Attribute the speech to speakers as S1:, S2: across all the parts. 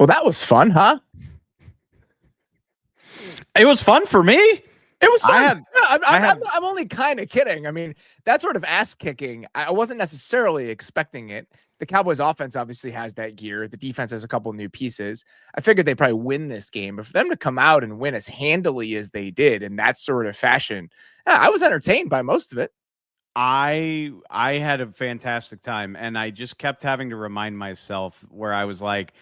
S1: Well, that was fun, huh?
S2: It was fun for me.
S1: It was fun. I'm only kind of kidding. I mean, that sort of ass kicking, I wasn't necessarily expecting it. The Cowboys offense obviously has that gear. The defense has a couple new pieces. I figured they'd probably win this game, but for them to come out and win as handily as they did in that sort of fashion, I was entertained by most of it.
S2: I had a fantastic time, and I just kept having to remind myself where I was like,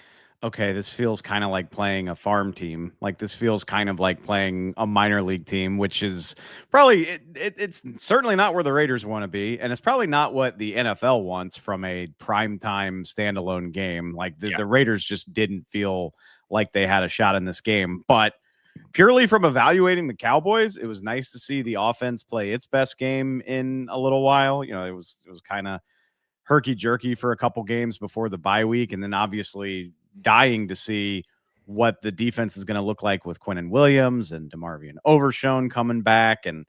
S2: okay, this feels kind of like playing a farm team. Like this feels kind of like playing a minor league team, which is probably it's certainly not where the Raiders want to be, and it's probably not what the NFL wants from a primetime standalone game. Like the Raiders just didn't feel like they had a shot in this game, but purely from evaluating the Cowboys, it was nice to see the offense play its best game in a little while. You know, it was kind of herky jerky for a couple games before the bye week, and then obviously dying to see what the defense is going to look like with Quinnen Williams and DeMarvion Overshown coming back. And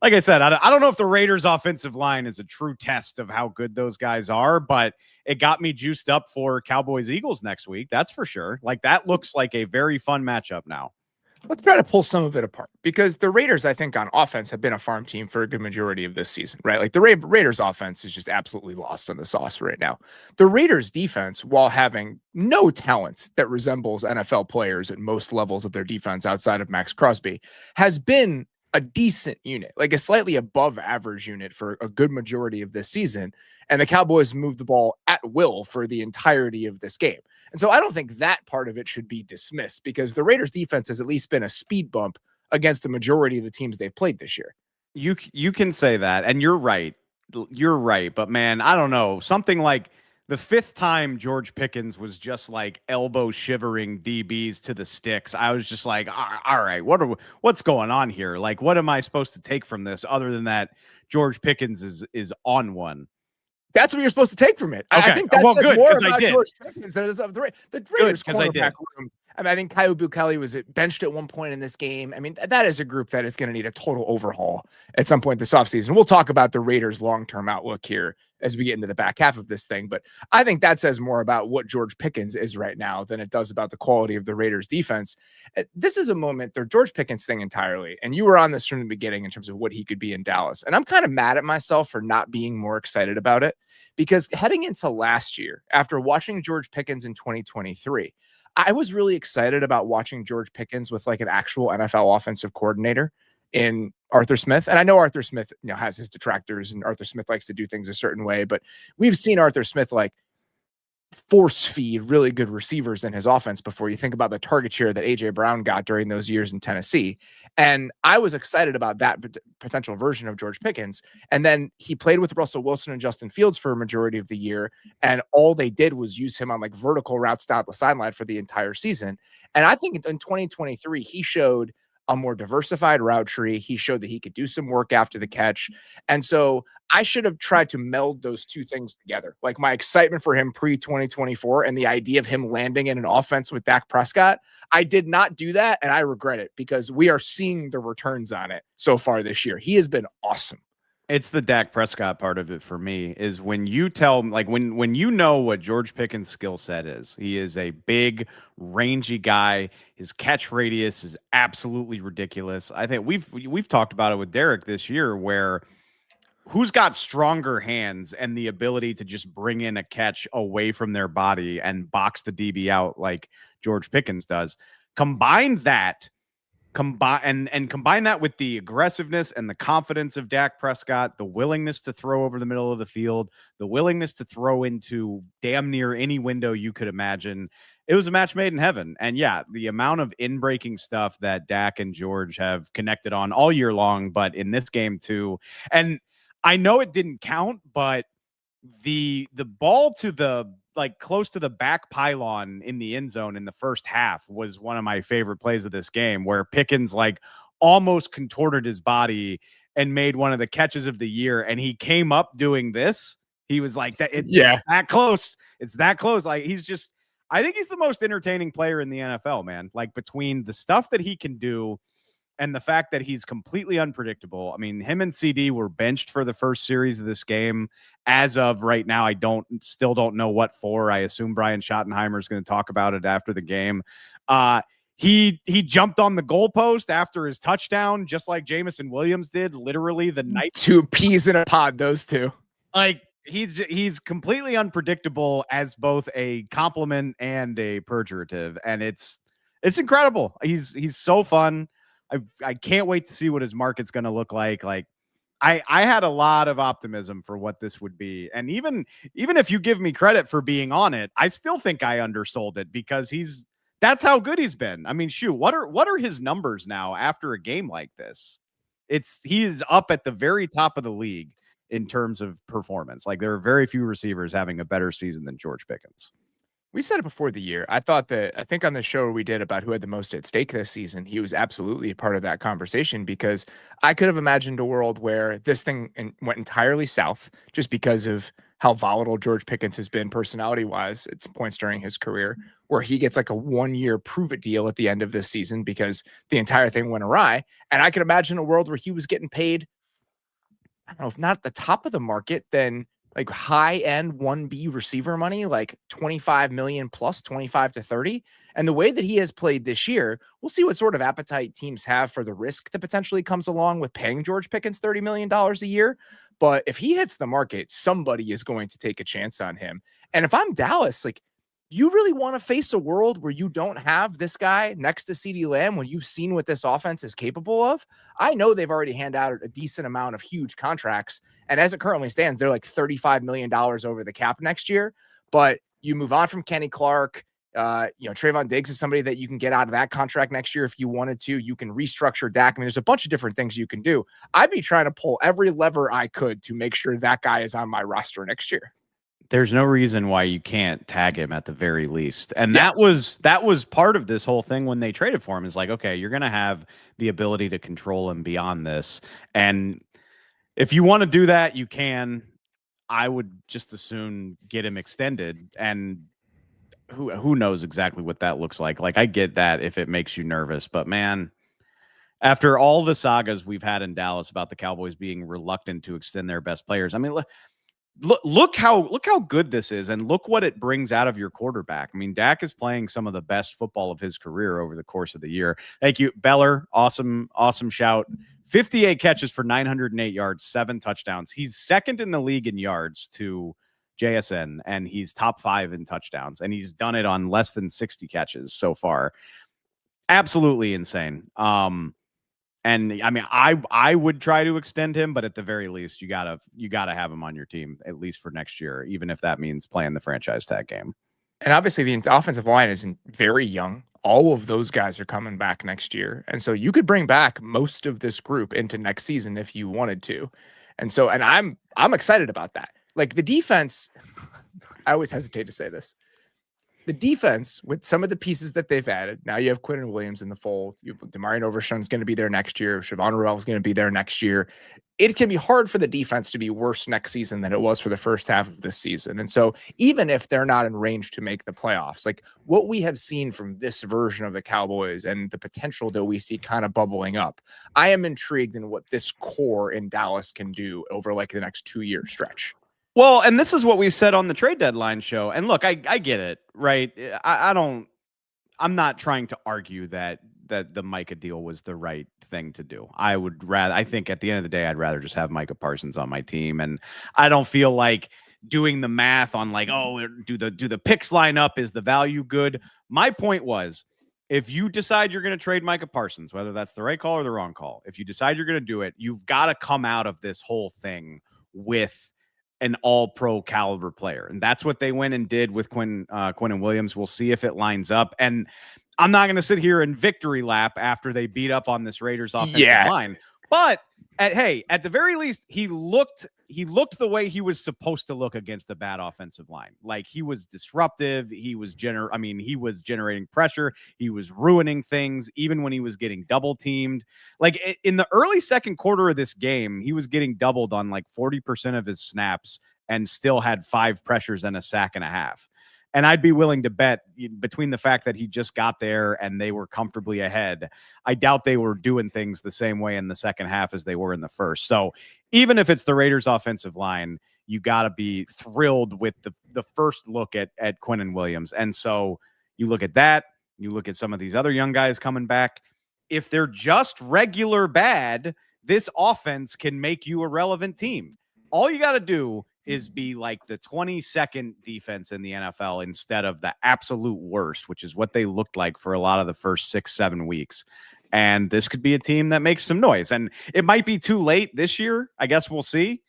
S2: like I said, I don't know if the Raiders offensive line is a true test of how good those guys are, but it got me juiced up for Cowboys Eagles next week. That's for sure. Like that looks like a very fun matchup now.
S1: Let's try to pull some of it apart because the Raiders, I think, on offense have been a farm team for a good majority of this season, right? Like the Raiders offense is just absolutely lost on the sauce right now. The Raiders defense, while having no talent that resembles NFL players at most levels of their defense outside of Max Crosby, has been a decent unit, like a slightly above average unit for a good majority of this season. And the Cowboys moved the ball at will for the entirety of this game. And so I don't think that part of it should be dismissed because the Raiders defense has at least been a speed bump against the majority of the teams they've played this year.
S2: You can say that, and you're right. You're right. But man, I don't know. Something like the fifth time George Pickens was just like elbow shivering DBs to the sticks. I was just like, all right, what's going on here? Like, what am I supposed to take from this other than that George Pickens is on one?
S1: That's what you're supposed to take from it. Okay. I think that says more about George Pickens than it does of the Raiders cornerback room. I mean, I think Kyle Bukele was benched at one point in this game. I mean, that is a group that is going to need a total overhaul at some point this offseason. We'll talk about the Raiders' long-term outlook here as we get into the back half of this thing. But I think that says more about what George Pickens is right now than it does about the quality of the Raiders' defense. This is a moment, the George Pickens thing entirely, and you were on this from the beginning in terms of what he could be in Dallas. And I'm kind of mad at myself for not being more excited about it because heading into last year, after watching George Pickens in 2023, I was really excited about watching George Pickens with like an actual NFL offensive coordinator in Arthur Smith. And I know Arthur Smith, has his detractors and Arthur Smith likes to do things a certain way, but we've seen Arthur Smith like force feed really good receivers in his offense before. You think about the target share that AJ Brown got during those years in Tennessee. And I was excited about that potential version of George Pickens. And then he played with Russell Wilson and Justin Fields for a majority of the year. And all they did was use him on like vertical routes down the sideline for the entire season. And I think in 2023, he showed a more diversified route tree. He showed that he could do some work after the catch. And so I should have tried to meld those two things together. Like my excitement for him pre-2024 and the idea of him landing in an offense with Dak Prescott. I did not do that, and I regret it because we are seeing the returns on it so far this year. He has been awesome.
S2: It's the Dak Prescott part of it for me is when you tell, like when you know what George Pickens' skill set is. He is a big, rangy guy. His catch radius is absolutely ridiculous. I think we've talked about it with Derek this year where who's got stronger hands and the ability to just bring in a catch away from their body and box the DB out like George Pickens does. Combine that with the aggressiveness and the confidence of Dak Prescott, the willingness to throw over the middle of the field, the willingness to throw into damn near any window you could imagine. It was a match made in heaven. And yeah, the amount of in-breaking stuff that Dak and George have connected on all year long, but in this game too. And I know it didn't count, but the ball to the close to the back pylon in the end zone in the first half was one of my favorite plays of this game, where Pickens almost contorted his body and made one of the catches of the year. And he came up doing this. He was like that. That close. It's that close. Like I think he's the most entertaining player in the NFL, man. Like between the stuff that he can do And the fact that he's completely unpredictable. I mean, him and CD were benched for the first series of this game. As of right now, I still don't know what for. I assume Brian Schottenheimer is going to talk about it after the game. He jumped on the goalpost after his touchdown, just like Jameson Williams did, literally the night.
S1: 2 peas in a pod, those two.
S2: Like, he's completely unpredictable as both a compliment and a pejorative, and it's incredible. He's so fun. I can't wait to see what his market's going to look like. Like, I had a lot of optimism for what this would be. And even if you give me credit for being on it, I still think I undersold it because that's how good he's been. I mean, shoot, what are his numbers now after a game like this? He is up at the very top of the league in terms of performance. Like, there are very few receivers having a better season than George Pickens.
S1: We said it before the year. I think on the show we did about who had the most at stake this season, he was absolutely a part of that conversation, because I could have imagined a world where this thing went entirely south just because of how volatile George Pickens has been personality-wise at points during his career, where he gets like a 1-year prove-it deal at the end of this season because the entire thing went awry. And I could imagine a world where he was getting paid, I don't know, if not at the top of the market, then like high-end 1B receiver money, like 25 million plus 25 to 30. And the way that he has played this year, we'll see what sort of appetite teams have for the risk that potentially comes along with paying George Pickens $30 million a year. But if he hits the market, somebody is going to take a chance on him. And if I'm Dallas, like, you really want to face a world where you don't have this guy next to CeeDee Lamb when you've seen what this offense is capable of? I know they've already handed out a decent amount of huge contracts, and as it currently stands, they're like $35 million over the cap next year. But you move on from Kenny Clark. Trayvon Diggs is somebody that you can get out of that contract next year if you wanted to. You can restructure Dak. I mean, there's a bunch of different things you can do. I'd be trying to pull every lever I could to make sure that guy is on my roster next year.
S2: There's no reason why you can't tag him at the very least. And that was part of this whole thing when they traded for him, is like, okay, you're going to have the ability to control him beyond this. And if you want to do that, you can. I would just as soon get him extended, and who knows exactly what that looks like. Like, I get that if it makes you nervous, but man, after all the sagas we've had in Dallas about the Cowboys being reluctant to extend their best players, I mean, look how good this is, and look what it brings out of your quarterback. I mean, Dak is playing some of the best football of his career over the course of the year. Thank you, Beller. Awesome shout. 58 catches for 908 yards, 7 touchdowns. He's second in the league in yards to JSN, and he's top 5 in touchdowns, and he's done it on less than 60 catches so far. Absolutely insane. And I mean, I would try to extend him, but at the very least, you gotta have him on your team at least for next year, even if that means playing the franchise tag game.
S1: And obviously, the offensive line isn't very young. All of those guys are coming back next year, and so you could bring back most of this group into next season if you wanted to. And so, and I'm excited about that. Like, the defense, I always hesitate to say this. The defense, with some of the pieces that they've added, now you have Quinnen Williams in the fold. Demarion Overshown's going to be there next year. Siobhan Rurell's going to be there next year. It can be hard for the defense to be worse next season than it was for the first half of this season. And so even if they're not in range to make the playoffs, like what we have seen from this version of the Cowboys and the potential that we see kind of bubbling up, I am intrigued in what this core in Dallas can do over like the next 2-year stretch.
S2: Well, and this is what we said on the trade deadline show. And look, I get it, right? I'm not trying to argue that the Micah deal was the right thing to do. I think at the end of the day, I'd rather just have Micah Parsons on my team. And I don't feel like doing the math on like, oh, do the picks line up? Is the value good? My point was, if you decide you're going to trade Micah Parsons, whether that's the right call or the wrong call, if you decide you're going to do it, you've got to come out of this whole thing with an all-pro caliber player. And that's what they went and did with Quinnen Williams. We'll see if it lines up. And I'm not going to sit here and victory lap after they beat up on this Raiders offensive line. But at the very least, he looked the way he was supposed to look against a bad offensive line. Like, he was disruptive. He was generating pressure. He was ruining things, even when he was getting double teamed. Like, in the early second quarter of this game, he was getting doubled on like 40% of his snaps and still had 5 pressures and a sack and a half. And I'd be willing to bet between the fact that he just got there and they were comfortably ahead, I doubt they were doing things the same way in the second half as they were in the first. So even if it's the Raiders offensive line, you got to be thrilled with the first look at Quinnen Williams. And so you look at that, you look at some of these other young guys coming back. If they're just regular bad, this offense can make you a relevant team. All you got to do is be like the 22nd defense in the NFL instead of the absolute worst, which is what they looked like for a lot of the first 6-7 weeks. And this could be a team that makes some noise. And it might be too late this year. I guess we'll see.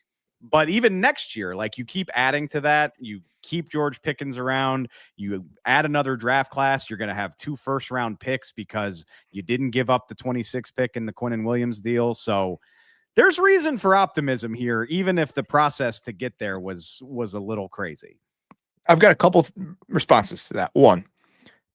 S2: But even next year, like, you keep adding to that. You keep George Pickens around. You add another draft class. You're going to have 2 first-round picks because you didn't give up the 26th pick in the Quinnen Williams deal. So there's reason for optimism here, even if the process to get there was a little crazy.
S1: I've got a couple responses to that. One,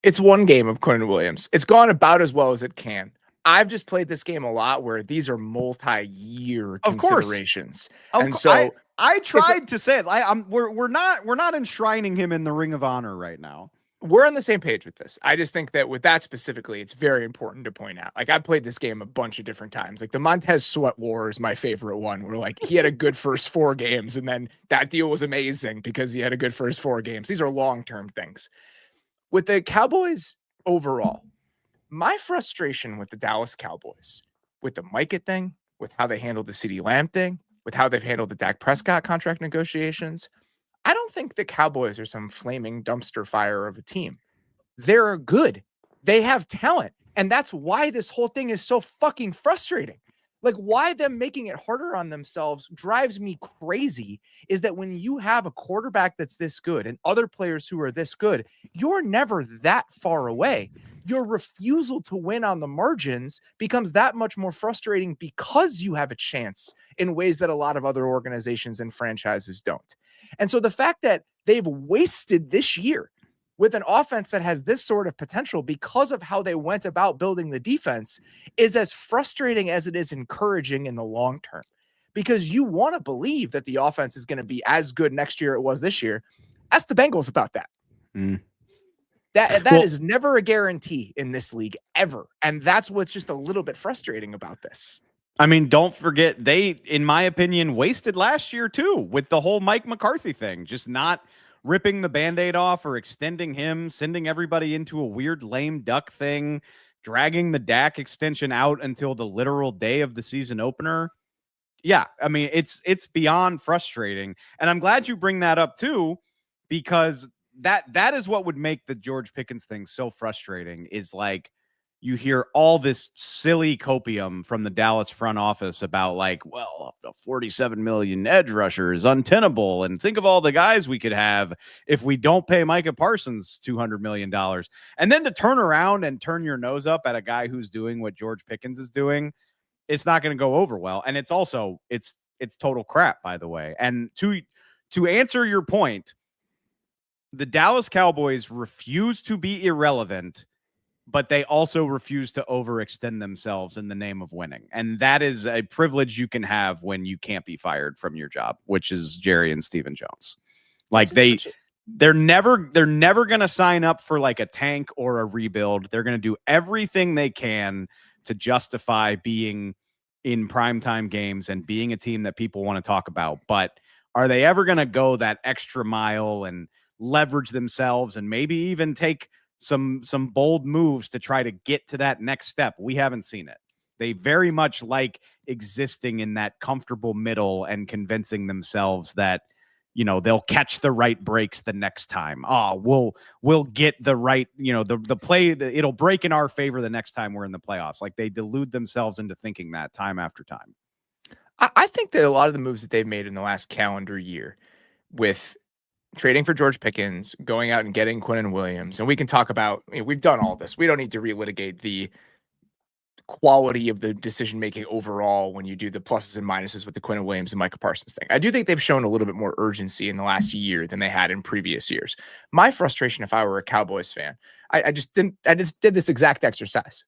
S1: it's one game of Quinnen Williams. It's gone about as well as it can. I've just played this game a lot where these are multi-year considerations. And so
S2: I tried to say it. We're not enshrining him in the Ring of Honor right now.
S1: We're on the same page with this. I just think that with that specifically, it's very important to point out. Like, I played this game a bunch of different times. Like, the Montez Sweat War is my favorite one, where, like, he had a good first 4 games, and then that deal was amazing because he had a good first 4 games. These are long-term things. With the Cowboys overall, my frustration with the Dallas Cowboys, with the Micah thing, with how they handled the CeeDee Lamb thing, with how they've handled the Dak Prescott contract negotiations, I don't think the Cowboys are some flaming dumpster fire of a team. They're good. They have talent. And that's why this whole thing is so fucking frustrating. Like, why them making it harder on themselves drives me crazy is that when you have a quarterback that's this good and other players who are this good, you're never that far away. Your refusal to win on the margins becomes that much more frustrating because you have a chance in ways that a lot of other organizations and franchises don't. And so the fact that they've wasted this year with an offense that has this sort of potential because of how they went about building the defense is as frustrating as it is encouraging in the long term, because you want to believe that the offense is going to be as good next year it was this year. Ask the Bengals about that. That is never a guarantee in this league ever. And that's what's just a little bit frustrating about this.
S2: I mean, don't forget, they, in my opinion, wasted last year too with the whole Mike McCarthy thing, just not ripping the Band-Aid off or extending him, sending everybody into a weird lame duck thing, dragging the Dak extension out until the literal day of the season opener. Yeah, I mean, it's beyond frustrating. And I'm glad you bring that up too, because that is what would make the George Pickens thing so frustrating, is like, you hear all this silly copium from the Dallas front office about, like, well, a 47 million edge rusher is untenable. And think of all the guys we could have if we don't pay Micah Parsons $200 million. And then to turn around and turn your nose up at a guy who's doing what George Pickens is doing, it's not going to go over well. And it's also, it's total crap, by the way. And to answer your point, the Dallas Cowboys refuse to be irrelevant, but they also refuse to overextend themselves in the name of winning. And that is a privilege you can have when you can't be fired from your job, which is Jerry and Stephen Jones. Like, they're never going to sign up for like a tank or a rebuild. They're going to do everything they can to justify being in primetime games and being a team that people want to talk about. But are they ever going to go that extra mile and leverage themselves and maybe even take some bold moves to try to get to that next step? We haven't seen it. They very much like existing in that comfortable middle and convincing themselves that, you know, they'll catch the right breaks the next time. We'll get the right, you know, the play, it'll break in our favor the next time we're in the playoffs. Like, they delude themselves into thinking that time after time.
S1: I think that a lot of the moves that they've made in the last calendar year, with trading for George Pickens, going out and getting Quinnen Williams, and we can talk about, you know, we've done all this. We don't need to relitigate the quality of the decision-making overall when you do the pluses and minuses with the Quinnen Williams and Micah Parsons thing. I do think they've shown a little bit more urgency in the last year than they had in previous years. My frustration, if I were a Cowboys fan, I just did this exact exercise.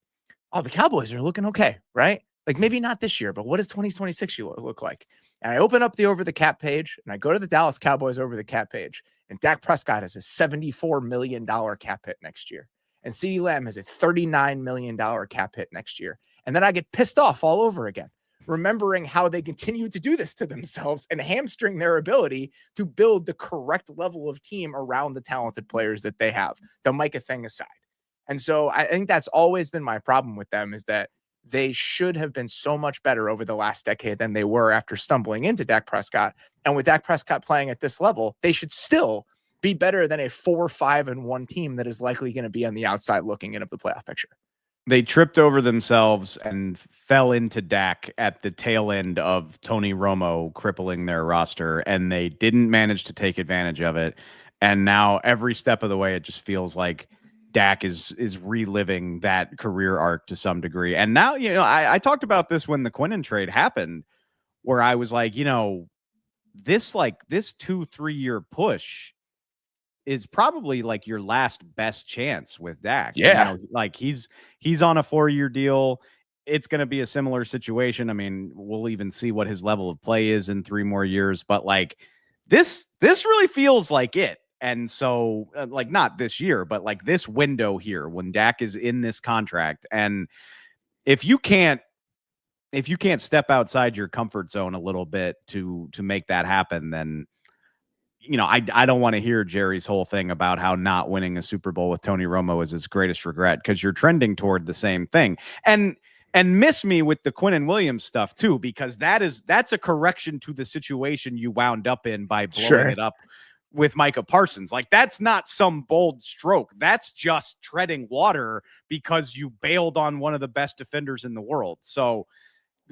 S1: Oh, the Cowboys are looking okay, right? Like, maybe not this year, but what does 2026 look like? And I open up the over the cap page and I go to the Dallas Cowboys over the cap page, And Dak Prescott has a $74 million cap hit next year. And CeeDee Lamb has a $39 million cap hit next year. And then I get pissed off all over again, remembering how they continue to do this to themselves and hamstring their ability to build the correct level of team around the talented players that they have, the Micah thing aside. And so I think that's always been my problem with them, is that they should have been so much better over the last decade than they were after stumbling into Dak Prescott. And with Dak Prescott playing at this level, they should still be better than a 4-5-1 team that is likely going to be on the outside looking in of the playoff picture.
S2: They tripped over themselves and fell into Dak at the tail end of Tony Romo crippling their roster, and they didn't manage to take advantage of it. And now every step of the way, it just feels like Dak is reliving that career arc to some degree. And now, I talked about this when the Quinnen trade happened, where I was like, this 2-3 year push is probably like your last best chance with Dak.
S1: Yeah.
S2: Like he's on a 4-year deal. It's going to be a similar situation. I mean, we'll even see what his level of play is in 3 more years, but like this really feels like it. And so like not this year, but like this window here when Dak is in this contract. And if you can't step outside your comfort zone a little bit to make that happen, then I don't want to hear Jerry's whole thing about how not winning a Super Bowl with Tony Romo is his greatest regret, because you're trending toward the same thing. And miss me with the Quinnen Williams stuff too, because that's a correction to the situation you wound up in by blowing it up with Micah Parsons. Like, that's not some bold stroke. That's just treading water because you bailed on one of the best defenders in the world. So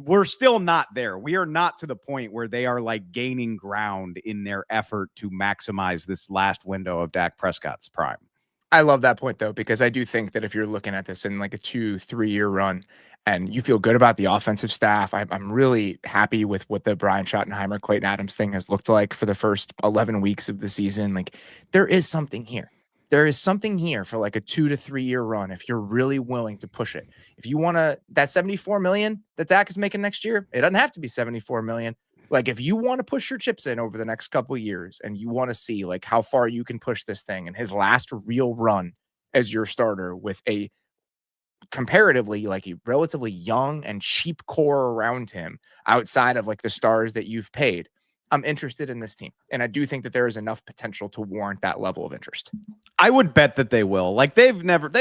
S2: we're still not there. We are not to the point where they are like gaining ground in their effort to maximize this last window of Dak Prescott's prime.
S1: I love that point though, because I do think that if you're looking at this in like a 2-3 year run and you feel good about the offensive staff, I'm really happy with what the Brian Schottenheimer, Clayton Adams thing has looked like for the first 11 weeks of the season. Like, there is something here. There is something here for like a 2 to 3 year run if you're really willing to push it. If you want to, that $74 million that Dak is making next year, it doesn't have to be $74 million. Like, if you want to push your chips in over the next couple of years and you want to see like how far you can push this thing, and his last real run as your starter with a comparatively like a relatively young and cheap core around him outside of like the stars that you've paid, I'm interested in this team. And I do think that there is enough potential to warrant that level of interest.
S2: I would bet that they will. Like, they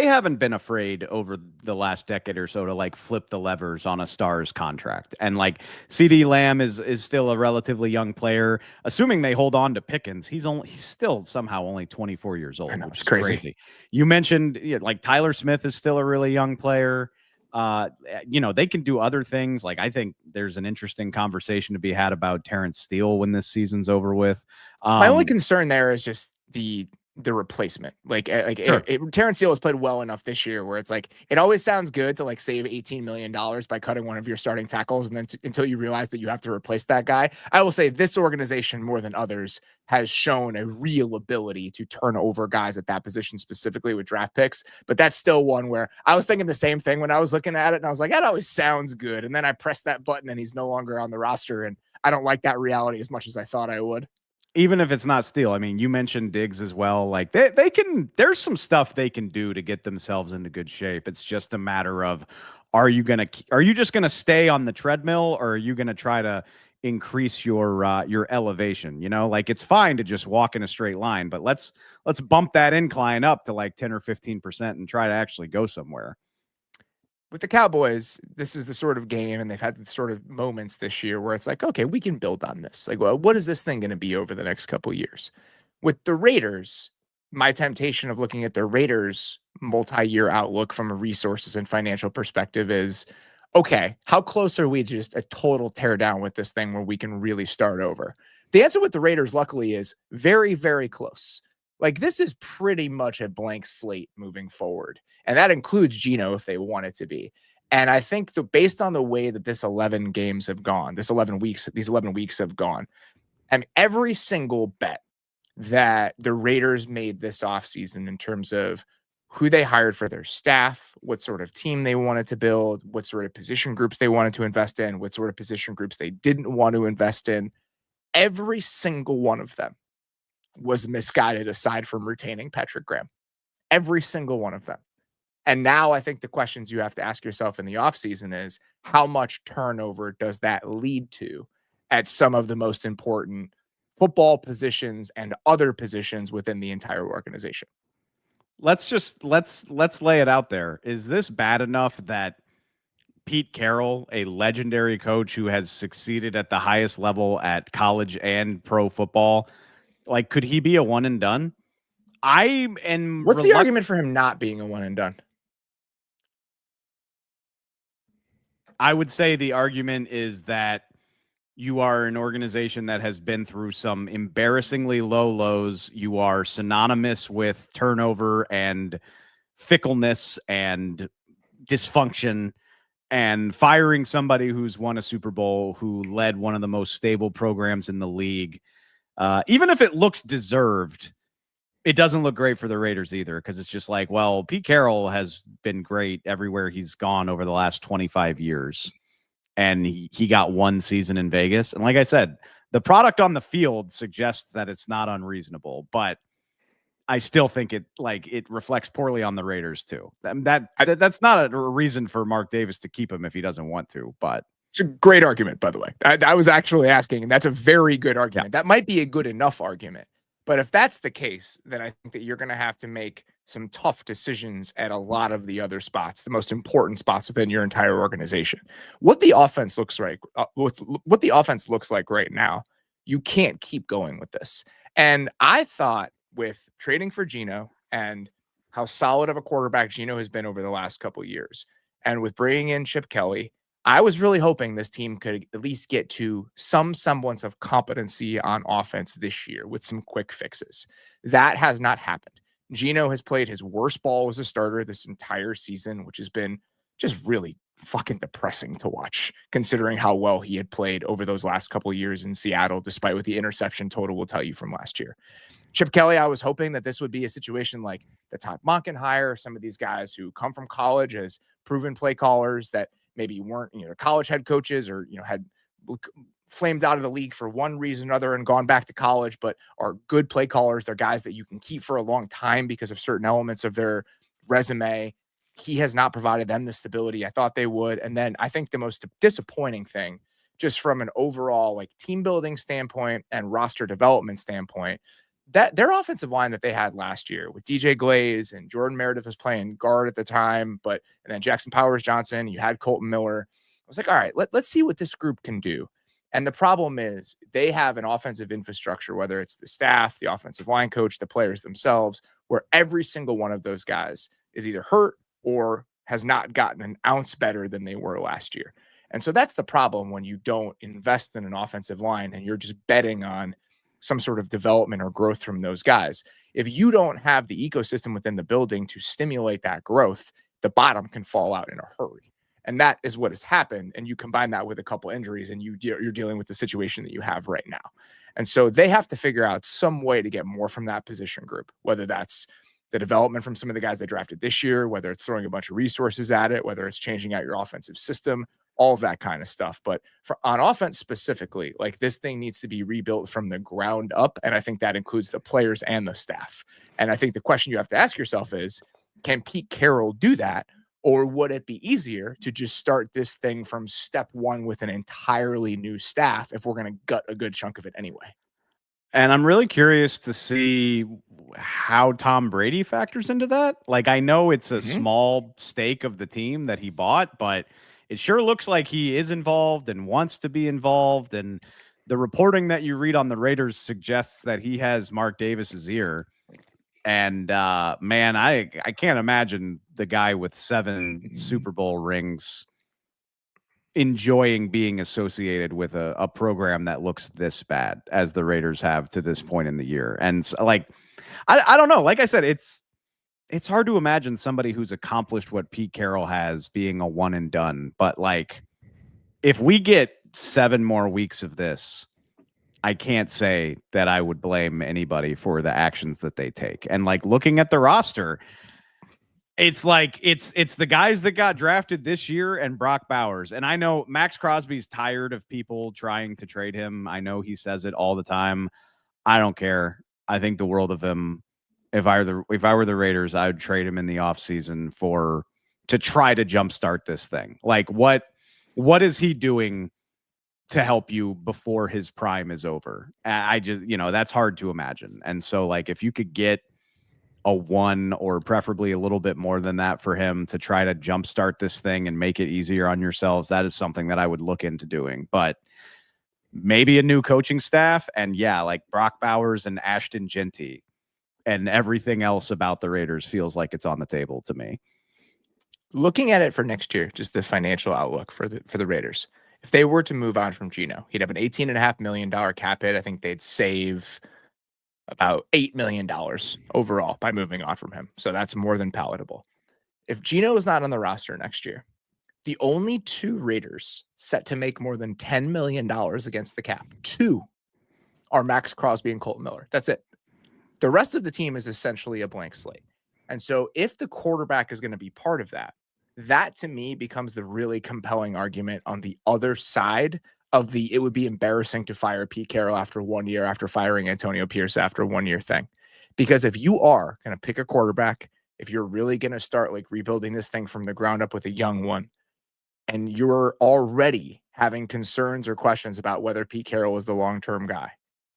S2: haven't been afraid over the last decade or so to like flip the levers on a star's contract. And like CeeDee Lamb is still a relatively young player. Assuming they hold on to Pickens, he's still somehow only 24 years old.
S1: I know, it's crazy.
S2: You mentioned like Tyler Smith is still a really young player. They can do other things. Like, I think there's an interesting conversation to be had about Terrence Steele when this season's over with.
S1: My only concern there is just the replacement.
S2: Sure.
S1: Terrence Steele has played well enough this year where it's like, it always sounds good to like save $18 million by cutting one of your starting tackles. And then until you realize that you have to replace that guy, I will say this organization more than others has shown a real ability to turn over guys at that position, specifically with draft picks. But that's still one where I was thinking the same thing when I was looking at it. And I was like, that always sounds good. And then I pressed that button and he's no longer on the roster. And I don't like that reality as much as I thought I would.
S2: Even if it's not Steele, I mean, you mentioned Diggs as well. Like, they can, there's some stuff they can do to get themselves into good shape. It's just a matter of, are you just going to stay on the treadmill, or are you going to try to increase your elevation? Like, it's fine to just walk in a straight line, but let's bump that incline up to like 10 or 15% and try to actually go somewhere.
S1: With the Cowboys, this is the sort of game, and they've had the sort of moments this year where it's like, okay, we can build on this. Like, well, what is this thing going to be over the next couple of years? With the Raiders, my temptation of looking at the Raiders' multi-year outlook from a resources and financial perspective is, okay, how close are we to just a total teardown with this thing where we can really start over? The answer with the Raiders, luckily, is very, very close. Like, this is pretty much a blank slate moving forward. And that includes Geno if they want it to be. And I think based on the way that these 11 weeks have gone, I mean, every single bet that the Raiders made this offseason in terms of who they hired for their staff, what sort of team they wanted to build, what sort of position groups they wanted to invest in, what sort of position groups they didn't want to invest in, every single one of them was misguided aside from retaining Patrick Graham. Every single one of them. And now I think the questions you have to ask yourself in the offseason is how much turnover does that lead to at some of the most important football positions and other positions within the entire organization?
S2: Let's lay it out there. Is this bad enough that Pete Carroll, a legendary coach who has succeeded at the highest level at college and pro football, like, could he be a one and done?
S1: What's the argument for him not being a one and done?
S2: I would say the argument is that you are an organization that has been through some embarrassingly low lows. You are synonymous with turnover and fickleness and dysfunction, and firing somebody who's won a Super Bowl, who led one of the most stable programs in the league. Even if it looks deserved, it doesn't look great for the Raiders either, because it's just like, well, Pete Carroll has been great everywhere he's gone over the last 25 years. And he got one season in Vegas. And like I said, the product on the field suggests that it's not unreasonable, but I still think it reflects poorly on the Raiders too. That's not a reason for Mark Davis to keep him if he doesn't want to, but
S1: it's a great argument, by the way. I was actually asking, and that's a very good argument. Yeah. That might be a good enough argument. But if that's the case, then I think that you're going to have to make some tough decisions at a lot of the other spots, the most important spots within your entire organization. What the offense looks like, what the offense looks like right now, you can't keep going with this. And I thought with trading for Geno and how solid of a quarterback Geno has been over the last couple of years, and with bringing in Chip Kelly, I was really hoping this team could at least get to some semblance of competency on offense this year with some quick fixes. That has not happened. Geno has played his worst ball as a starter this entire season, which has been just really fucking depressing to watch, considering how well he had played over those last couple of years in Seattle, despite what the interception total will tell you from last year. Chip Kelly, I was hoping that this would be a situation like the Todd Monken hire, some of these guys who come from college as proven play callers that maybe weren't, college head coaches or, had flamed out of the league for one reason or another and gone back to college, but are good play callers. They're guys that you can keep for a long time because of certain elements of their resume. He has not provided them the stability I thought they would. And then I think the most disappointing thing, just from an overall team building standpoint and roster development standpoint, that their offensive line that they had last year with DJ Glaze and Jordan Meredith was playing guard at the time, and then Jackson Powers Johnson, you had Colton Miller. I was like, all right, let's see what this group can do. And the problem is they have an offensive infrastructure, whether it's the staff, the offensive line coach, the players themselves, where every single one of those guys is either hurt or has not gotten an ounce better than they were last year. And so that's the problem when you don't invest in an offensive line and you're just betting on some sort of development or growth from those guys. If you don't have the ecosystem within the building to stimulate that growth, the bottom can fall out in a hurry. And that is what has happened. And you combine that with a couple injuries and you're dealing with the situation that you have right now. And so they have to figure out some way to get more from that position group, whether that's the development from some of the guys they drafted this year, whether it's throwing a bunch of resources at it, whether it's changing out your offensive system, all of that kind of stuff. But on offense specifically, this thing needs to be rebuilt from the ground up. And I think that includes the players and the staff. And I think the question you have to ask yourself is, can Pete Carroll do that? Or would it be easier to just start this thing from step one with an entirely new staff if we're going to gut a good chunk of it anyway?
S2: And I'm really curious to see how Tom Brady factors into that. I know it's a small stake of the team that he bought, but it sure looks like he is involved and wants to be involved. And the reporting that you read on the Raiders suggests that he has Mark Davis's ear. And man, I can't imagine the guy with 7 Super Bowl rings enjoying being associated with a program that looks this bad as the Raiders have to this point in the year. And I don't know. Like I said, it's hard to imagine somebody who's accomplished what Pete Carroll has being a one and done. But if we get 7 more weeks of this, I can't say that I would blame anybody for the actions that they take. And looking at the roster, it's the guys that got drafted this year and Brock Bowers. And I know Max Crosby's tired of people trying to trade him. I know he says it all the time. I don't care. I think the world of him. If I were the Raiders, I would trade him in the offseason to try to jumpstart this thing. Like what is he doing to help you before his prime is over? I just, that's hard to imagine. And so like if you could get a 1 or preferably a little bit more than that for him to try to jumpstart this thing and make it easier on yourselves, that is something that I would look into doing. But maybe a new coaching staff, and like Brock Bowers and Ashton Genty, and everything else about the Raiders feels like it's on the table to me.
S1: Looking at it for next year, just the financial outlook for the Raiders. If they were to move on from Geno, he'd have an $18.5 million cap hit. I think they'd save about $8 million overall by moving on from him. So that's more than palatable. If Geno is not on the roster next year, the only 2 Raiders set to make more than $10 million against the cap, 2 are Max Crosby and Colton Miller. That's it. The rest of the team is essentially a blank slate. And so if the quarterback is going to be part of that, that to me becomes the really compelling argument on the other side of it would be embarrassing to fire Pete Carroll after 1 year after firing Antonio Pierce after a 1 year thing. Because if you are going to pick a quarterback, if you're really going to start like rebuilding this thing from the ground up with a young one, and you're already having concerns or questions about whether Pete Carroll is the long-term guy,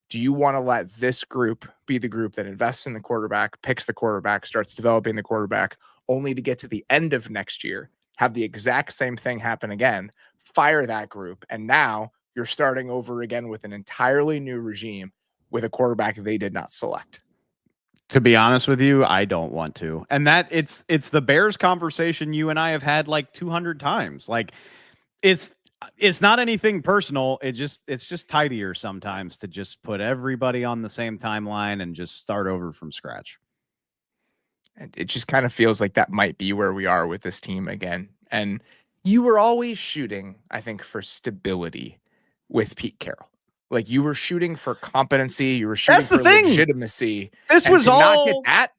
S1: do you want to let this group be the group that invests in the quarterback, picks the quarterback, starts developing the quarterback, only to get to the end of next year, have the exact same thing happen again, fire that group, and now you're starting over again with an entirely new regime with a quarterback they did not select?
S2: To be honest with you, I don't want to. And that it's the Bears conversation you and I have had like 200 times. Like it's not anything personal. It's just tidier sometimes to just put everybody on the same timeline and just start over from scratch.
S1: And it just kind of feels like that might be where we are with this team again. And you were always shooting, I think, for stability with Pete Carroll. Like you were shooting for competency, you were shooting for legitimacy.
S2: This was all
S1: not get that.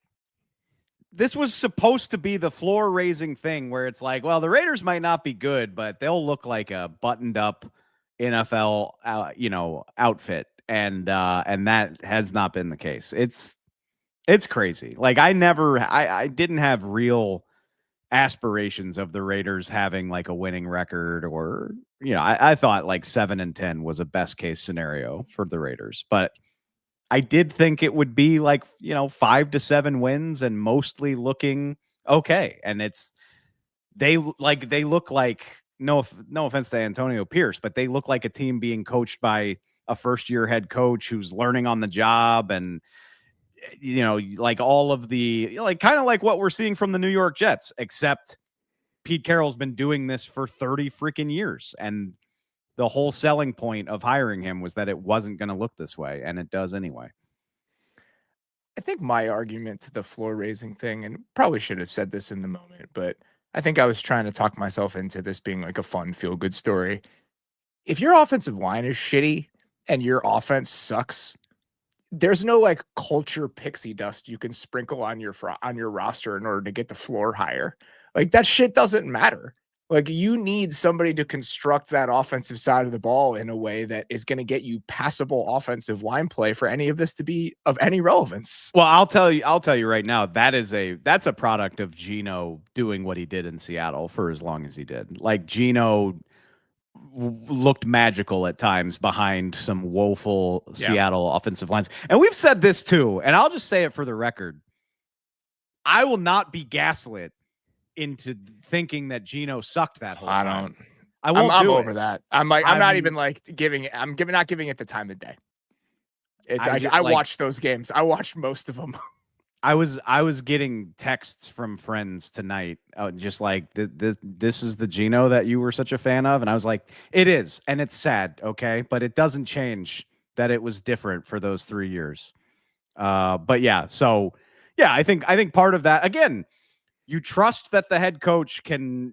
S2: This was supposed to be the floor raising thing where it's like, well, the Raiders might not be good, but they'll look like a buttoned up NFL, outfit. And that has not been the case. It's crazy. Like I didn't have real aspirations of the Raiders having like a winning record, or I thought like 7-10 was a best case scenario for the Raiders, but I did think it would be like 5 to 7 wins and mostly looking okay. And they look like, no offense to Antonio Pierce, but they look like a team being coached by a first-year head coach who's learning on the job, and like all of the kind of like what we're seeing from the New York Jets, except Pete Carroll's been doing this for 30 freaking years. And the whole selling point of hiring him was that it wasn't going to look this way, and it does anyway.
S1: I think my argument to the floor raising thing, and probably should have said this in the moment, but I think I was trying to talk myself into this being like a fun, feel good story. If your offensive line is shitty and your offense sucks, there's no like culture pixie dust you can sprinkle on your roster in order to get the floor higher. Like that shit doesn't matter. Like you need somebody to construct that offensive side of the ball in a way that is going to get you passable offensive line play for any of this to be of any relevance.
S2: Well, I'll tell you right now, that's a product of Geno doing what he did in Seattle for as long as he did. Like Geno looked magical at times behind some woeful Seattle offensive lines. And we've said this too, and I'll just say it for the record. I will not be gaslit into thinking that Geno sucked that whole time. I'm
S1: over that. I'm not even like not giving it the time of day. It's I watched those games. I watched most of them.
S2: I was getting texts from friends tonight, just like this is the Geno that you were such a fan of, and I was like, it is, and it's sad, okay, but it doesn't change that it was different for those 3 years. But yeah, so yeah, I think part of that, again, you trust that the head coach can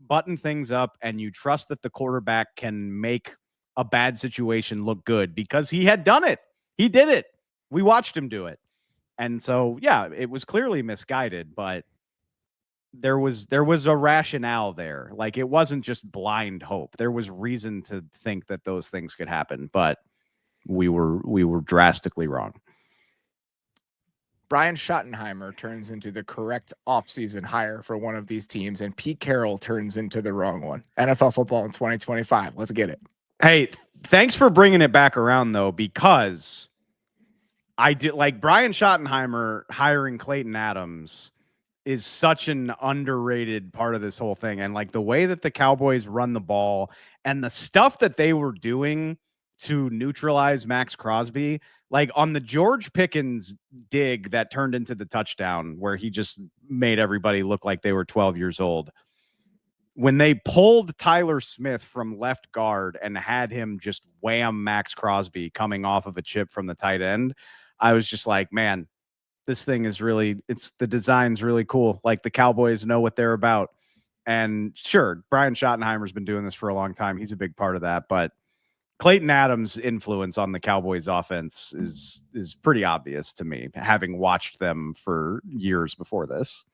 S2: button things up, and you trust that the quarterback can make a bad situation look good because he had done it. He did it. We watched him do it. And so, yeah, it was clearly misguided, but there was a rationale there. Like it wasn't just blind hope. There was reason to think that those things could happen, but we were drastically wrong.
S1: Brian Schottenheimer turns into the correct offseason hire for one of these teams, and Pete Carroll turns into the wrong one. NFL football in 2025. Let's get it.
S2: Hey, thanks for bringing it back around, though, because I did like Brian Schottenheimer hiring Clayton Adams is such an underrated part of this whole thing. And like the way that the Cowboys run the ball and the stuff that they were doing to neutralize Max Crosby, like on the George Pickens dig that turned into the touchdown where he just made everybody look like they were 12 years old. When they pulled Tyler Smith from left guard and had him just wham Max Crosby coming off of a chip from the tight end, I was just like, man, this thing is really, the design's really cool. Like the Cowboys know what they're about. And sure, Brian Schottenheimer's been doing this for a long time. He's a big part of that, but Clayton Adams' influence on the Cowboys offense is pretty obvious to me, having watched them for years before this.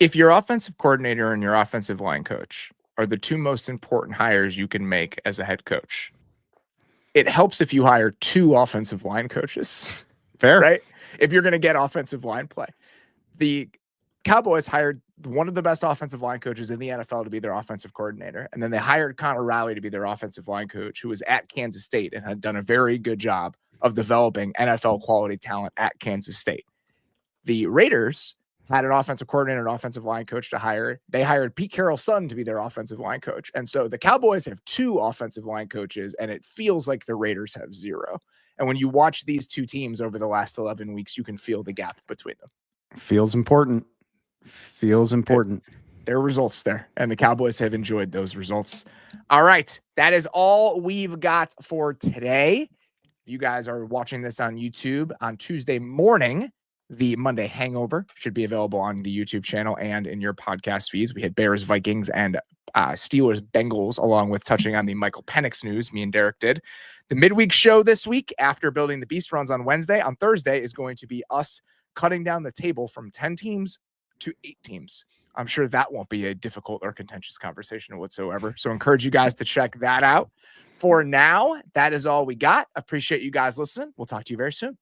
S1: If your offensive coordinator and your offensive line coach are the two most important hires you can make as a head coach, it helps if you hire two offensive line coaches.
S2: Fair.
S1: Right? If you're going to get offensive line play. The Cowboys hired one of the best offensive line coaches in the NFL to be their offensive coordinator. And then they hired Connor Raleigh to be their offensive line coach, who was at Kansas State and had done a very good job of developing NFL quality talent at Kansas State. The Raiders had an offensive coordinator and offensive line coach to hire. They hired Pete Carroll's son to be their offensive line coach. And so the Cowboys have two offensive line coaches, and it feels like the Raiders have zero. And when you watch these two teams over the last 11 weeks, you can feel the gap between them.
S2: Feels important.
S1: There are results there, and the Cowboys have enjoyed those results. All right. That is all we've got for today. If you guys are watching this on YouTube on Tuesday morning, the Monday Hangover should be available on the YouTube channel and in your podcast feeds. We had Bears, Vikings, and Steelers, Bengals, along with touching on the Michael Penix news. Me and Derek did. The midweek show this week, after Building the Beast runs on Wednesday, on Thursday is going to be us cutting down the table from 10 teams to 8 teams. I'm sure that won't be a difficult or contentious conversation whatsoever. So encourage you guys to check that out. For now, that is all we got. Appreciate you guys listening. We'll talk to you very soon.